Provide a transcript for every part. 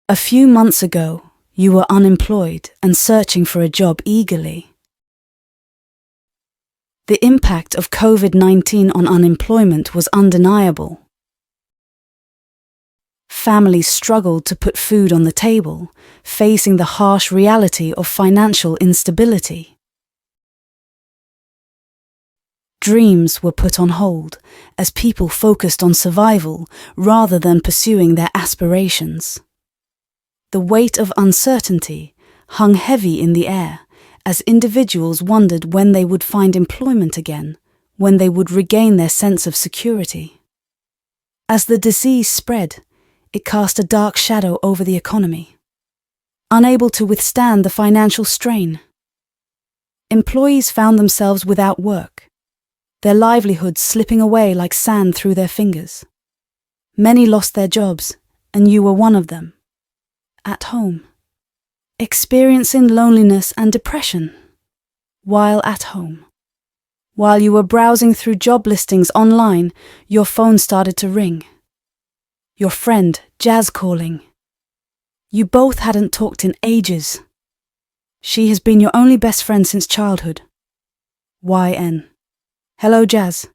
A few months ago, you were unemployed and searching for a job eagerly. The impact of COVID-19 on unemployment was undeniable. Families struggled to put food on the table, facing the harsh reality of financial instability. Dreams were put on hold as people focused on survival rather than pursuing their aspirations. The weight of uncertainty hung heavy in the air as individuals wondered when they would find employment again, when they would regain their sense of security. As the disease spread, it cast a dark shadow over the economy, unable to withstand the financial strain. Employees found themselves without work, their livelihoods slipping away like sand through their fingers. Many lost their jobs, and you were one of them. At home, experiencing loneliness and depression. While at home, while you were browsing through job listings online, your phone started to ring. Your friend, Jazz, calling. You both hadn't talked in ages. She has been your only best friend since childhood. YN. Hello, Jazz.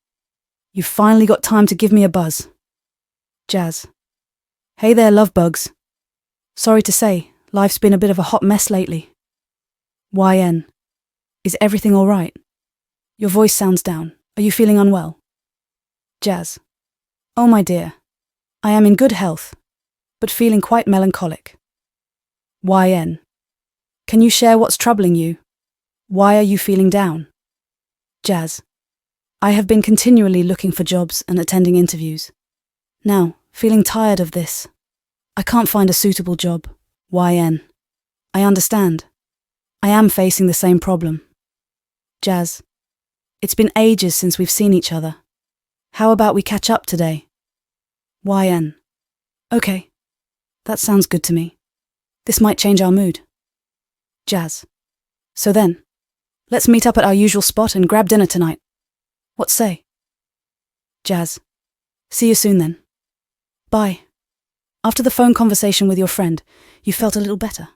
You finally got time to give me a buzz. Jazz. Hey there, love bugs. Sorry to say, life's been a bit of a hot mess lately. YN. Is everything all right? Your voice sounds down. Are you feeling unwell? Jazz. Oh, my dear. I am in good health, but feeling quite melancholic. YN. Can you share what's troubling you? Why are you feeling down? Jazz. I have been continually looking for jobs and attending interviews. Now, feeling tired of this. I can't find a suitable job. YN. I understand. I am facing the same problem. Jazz. It's been ages since we've seen each other. How about we catch up today? YN. Okay. That sounds good to me. This might change our mood. Jazz. So then, let's meet up at our usual spot and grab dinner tonight. What say? Jazz. See you soon then. Bye. After the phone conversation with your friend, you felt a little better.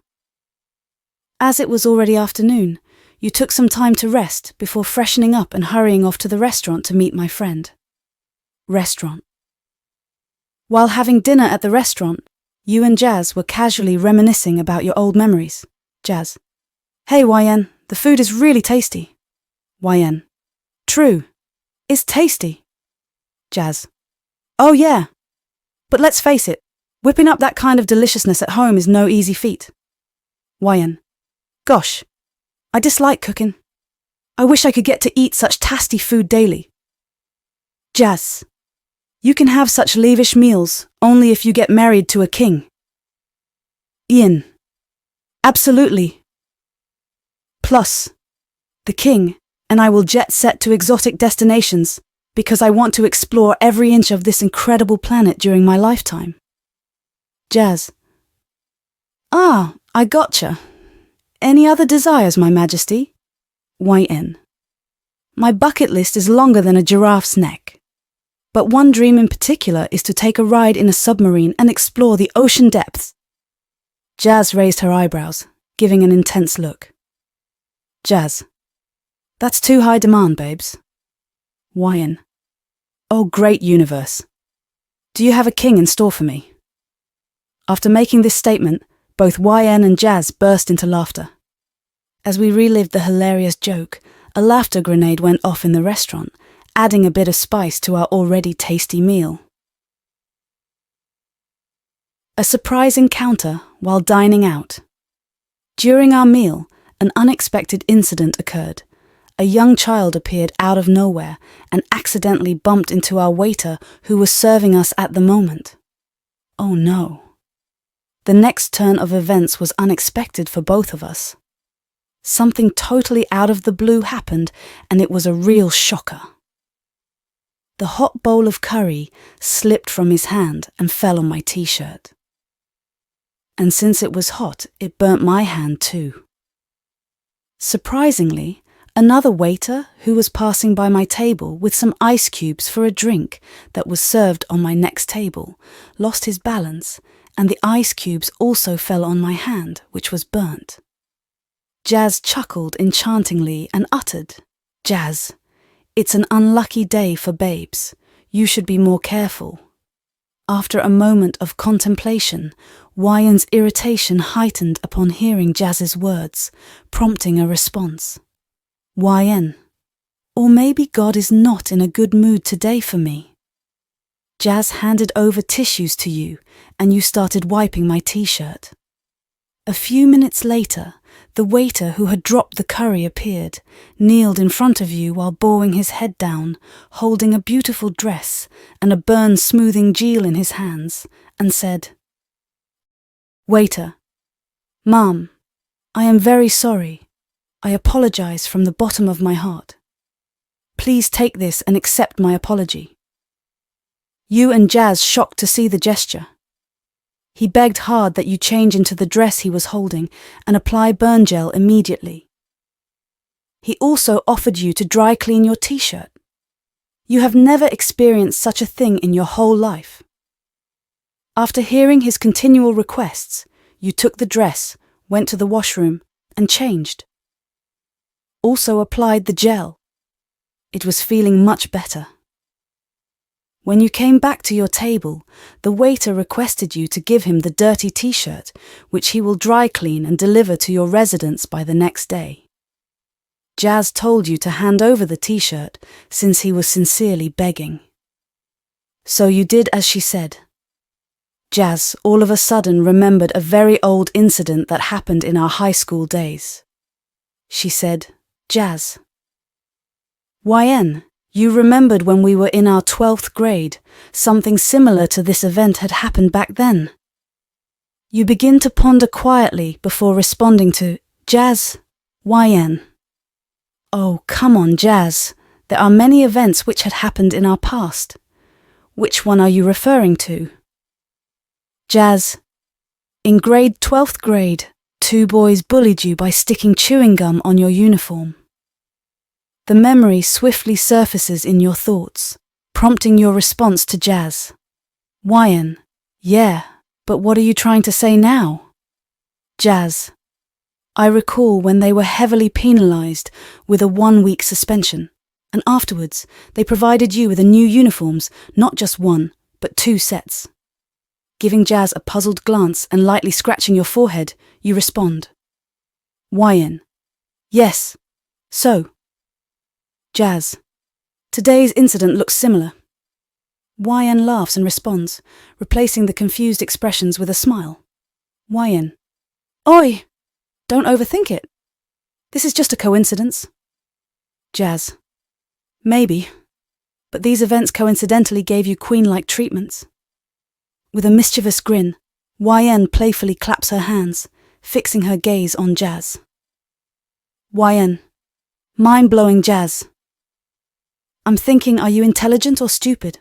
As it was already afternoon, you took some time to rest before freshening up and hurrying off to the restaurant to meet my friend. Restaurant. While having dinner at the restaurant, you and Jazz were casually reminiscing about your old memories. Jazz. Hey, YN, the food is really tasty. YN. True. It's tasty. Jazz. Oh yeah. But let's face it, whipping up that kind of deliciousness at home is no easy feat. YN. Gosh, I dislike cooking. I wish I could get to eat such tasty food daily. Jazz. You can have such lavish meals only if you get married to a king. Ian. Absolutely. Plus, the king and I will jet set to exotic destinations because I want to explore every inch of this incredible planet during my lifetime. Jazz. Ah, I gotcha. Any other desires, My Majesty? YN. My bucket list is longer than a giraffe's neck. But one dream in particular is to take a ride in a submarine and explore the ocean depths. Jazz raised her eyebrows, giving an intense look. Jazz. That's too high demand, babes. YN. Oh, great universe. Do you have a king in store for me? After making this statement, both YN and Jazz burst into laughter. As we relived the hilarious joke, a laughter grenade went off in the restaurant, adding a bit of spice to our already tasty meal. A surprise encounter while dining out. During our meal, an unexpected incident occurred. A young child appeared out of nowhere and accidentally bumped into our waiter who was serving us at the moment. Oh no. The next turn of events was unexpected for both of us. Something totally out of the blue happened, and it was a real shocker. The hot bowl of curry slipped from his hand and fell on my t-shirt. And since it was hot, it burnt my hand too. Surprisingly, another waiter who was passing by my table with some ice cubes for a drink that was served on my next table lost his balance and the ice cubes also fell on my hand, which was burnt. Jazz chuckled enchantingly and uttered, "Jazz, it's an unlucky day for babes. You should be more careful." After a moment of contemplation, Wyan's irritation heightened upon hearing Jazz's words, prompting a response. "Wyan, or maybe God is not in a good mood today for me." Jazz handed over tissues to you, and you started wiping my t-shirt. A few minutes later, the waiter who had dropped the curry appeared, kneeled in front of you while bowing his head down, holding a beautiful dress and a burn-smoothing gel in his hands, and said, "Waiter, Ma'am, I am very sorry. I apologize from the bottom of my heart. Please take this and accept my apology." You and Jazz shocked to see the gesture. He begged hard that you change into the dress he was holding and apply burn gel immediately. He also offered you to dry clean your t-shirt. You have never experienced such a thing in your whole life. After hearing his continual requests, you took the dress, went to the washroom, and changed. Also applied the gel. It was feeling much better. When you came back to your table, the waiter requested you to give him the dirty t-shirt, which he will dry clean and deliver to your residence by the next day. Jazz told you to hand over the t-shirt since he was sincerely begging. So you did as she said. Jazz all of a sudden remembered a very old incident that happened in our high school days. She said, "Jazz, YN, you remembered when we were in our 12th grade, something similar to this event had happened back then." You begin to ponder quietly before responding to, "Jazz, YN. Oh, come on, Jazz. There are many events which had happened in our past. Which one are you referring to?" Jazz, in 12th grade, 2 boys bullied you by sticking chewing gum on your uniform. The memory swiftly surfaces in your thoughts, prompting your response to Jazz. "YN, yeah, but what are you trying to say now?" Jazz, I recall when they were heavily penalized with a 1-week suspension, and afterwards they provided you with a new uniforms, not just 1, but 2 sets. Giving Jazz a puzzled glance and lightly scratching your forehead, you respond. YN, yes, so. Jazz, today's incident looks similar. YN laughs and responds, replacing the confused expressions with a smile. YN, oi! Don't overthink it. This is just a coincidence. Jazz, maybe, but these events coincidentally gave you queen-like treatments. With a mischievous grin, YN playfully claps her hands, fixing her gaze on Jazz. YN, mind-blowing Jazz. I'm thinking, are you intelligent or stupid?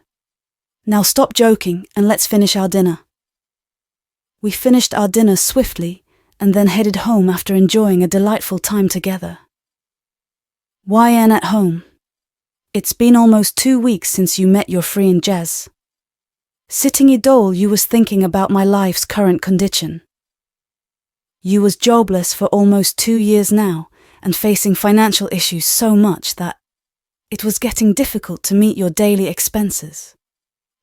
Now stop joking and let's finish our dinner. We finished our dinner swiftly and then headed home after enjoying a delightful time together. YN at home. It's been almost 2 weeks since you met your friend Jazz. Sitting idole, you was thinking about my life's current condition. You was jobless for almost 2 years now and facing financial issues so much that it was getting difficult to meet your daily expenses.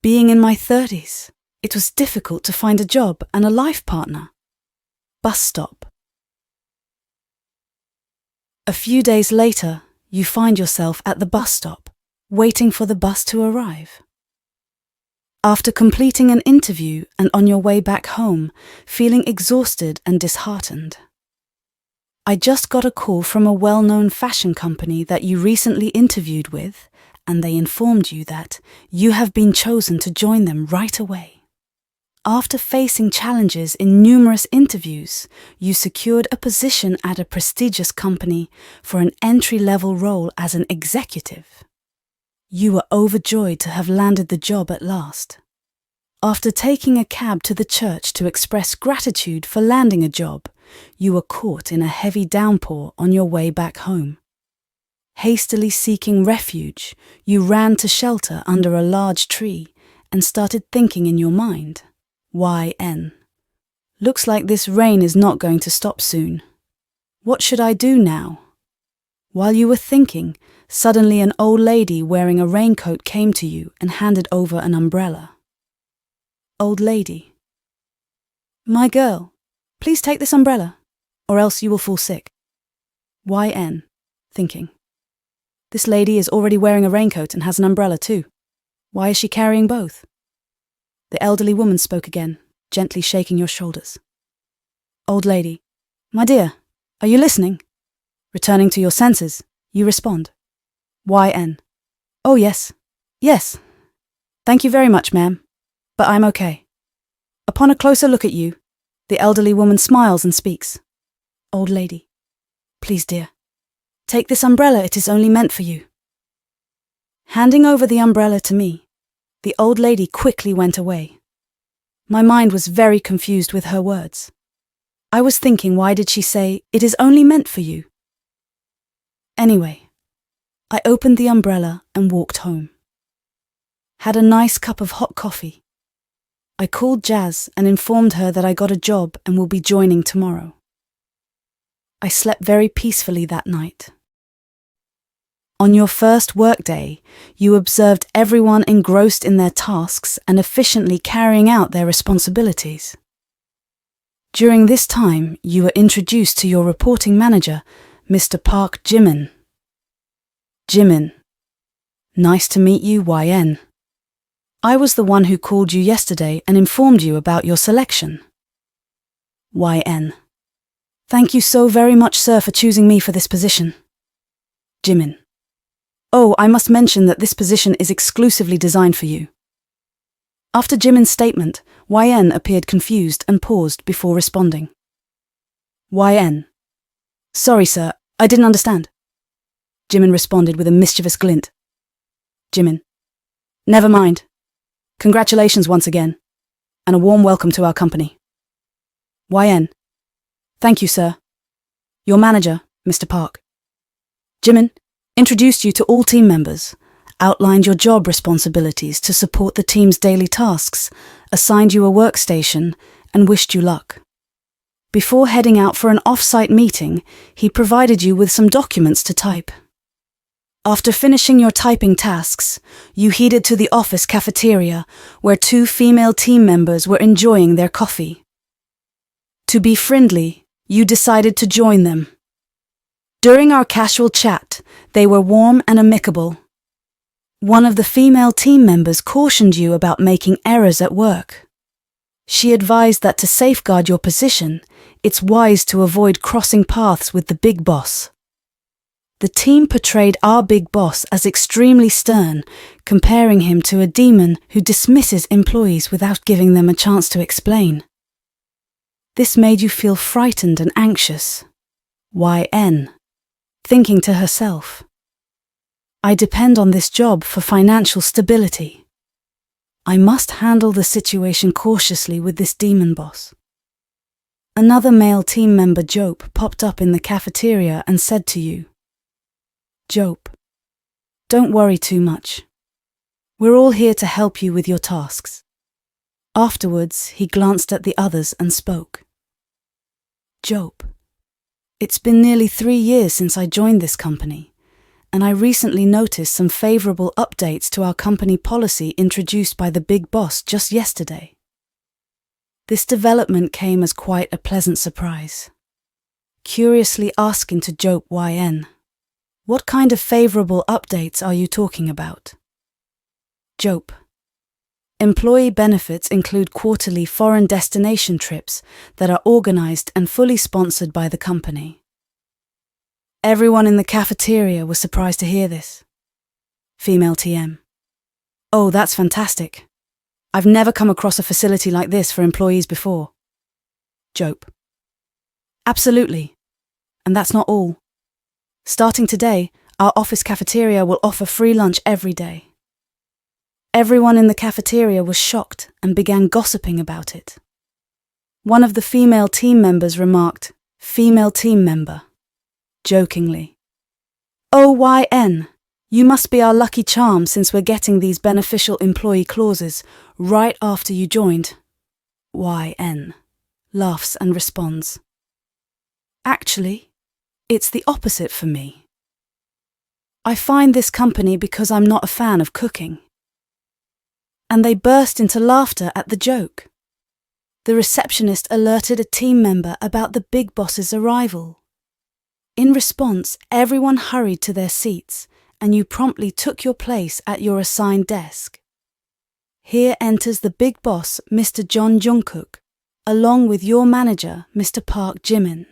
Being in my 30s, it was difficult to find a job and a life partner. Bus stop. A few days later, you find yourself at the bus stop, waiting for the bus to arrive. After completing an interview and on your way back home, feeling exhausted and disheartened. I just got a call from a well-known fashion company that you recently interviewed with, and they informed you that you have been chosen to join them right away. After facing challenges in numerous interviews, you secured a position at a prestigious company for an entry-level role as an executive. You were overjoyed to have landed the job at last. After taking a cab to the church to express gratitude for landing a job, you were caught in a heavy downpour on your way back home. Hastily seeking refuge, you ran to shelter under a large tree and started thinking in your mind, YN. Looks like this rain is not going to stop soon. What should I do now? While you were thinking, suddenly an old lady wearing a raincoat came to you and handed over an umbrella. Old lady. My girl, please take this umbrella, or else you will fall sick. YN. Thinking. This lady is already wearing a raincoat and has an umbrella too. Why is she carrying both? The elderly woman spoke again, gently shaking your shoulders. Old lady. My dear, are you listening? Returning to your senses, you respond. YN. Oh yes. Yes. Thank you very much, ma'am. But I'm okay. Upon a closer look at you, the elderly woman smiles and speaks. Old lady. Please, dear. Take this umbrella, it is only meant for you. Handing over the umbrella to me, the old lady quickly went away. My mind was very confused with her words. I was thinking, why did she say, it is only meant for you? Anyway, I opened the umbrella and walked home. Had a nice cup of hot coffee. I called Jazz and informed her that I got a job and will be joining tomorrow. I slept very peacefully that night. On your first workday, you observed everyone engrossed in their tasks and efficiently carrying out their responsibilities. During this time, you were introduced to your reporting manager, Mr. Park Jimin. Jimin. Nice to meet you, YN. I was the one who called you yesterday and informed you about your selection. YN. Thank you so very much, sir, for choosing me for this position. Jimin. Oh, I must mention that this position is exclusively designed for you. After Jimin's statement, YN appeared confused and paused before responding. YN. Sorry, sir, I didn't understand. Jimin responded with a mischievous glint. Jimin. Never mind. Congratulations once again, and a warm welcome to our company. YN. Thank you, sir. Your manager, Mr. Park. Jimin introduced you to all team members, outlined your job responsibilities to support the team's daily tasks, assigned you a workstation, and wished you luck. Before heading out for an off-site meeting, he provided you with some documents to type. After finishing your typing tasks, you headed to the office cafeteria, where 2 female team members were enjoying their coffee. To be friendly, you decided to join them. During our casual chat, they were warm and amicable. One of the female team members cautioned you about making errors at work. She advised that to safeguard your position, it's wise to avoid crossing paths with the big boss. The team portrayed our big boss as extremely stern, comparing him to a demon who dismisses employees without giving them a chance to explain. This made you feel frightened and anxious. YN. Thinking to herself, I depend on this job for financial stability. I must handle the situation cautiously with this demon boss. Another male team member, Jope, popped up in the cafeteria and said to you, Jope, don't worry too much. We're all here to help you with your tasks. Afterwards, he glanced at the others and spoke. Jope, it's been nearly 3 years since I joined this company, and I recently noticed some favorable updates to our company policy introduced by the big boss just yesterday. This development came as quite a pleasant surprise. Curiously asking to Jope YN, what kind of favorable updates are you talking about? Jope. Employee benefits include quarterly foreign destination trips that are organized and fully sponsored by the company. Everyone in the cafeteria was surprised to hear this. Female TM. Oh, that's fantastic. I've never come across a facility like this for employees before. Jope. Absolutely. And that's not all. Starting today, our office cafeteria will offer free lunch every day. Everyone in the cafeteria was shocked and began gossiping about it. One of the female team members remarked, female team member, jokingly. Oh, YN, you must be our lucky charm since we're getting these beneficial employee clauses right after you joined. YN. laughs and responds, "Actually, it's the opposite for me. I find this company because I'm not a fan of cooking." And they burst into laughter at the joke. The receptionist alerted a team member about the big boss's arrival. In response, everyone hurried to their seats, and you promptly took your place at your assigned desk. Here enters the big boss, Mr. Jeonjungkook, along with your manager, Mr. Park Jimin.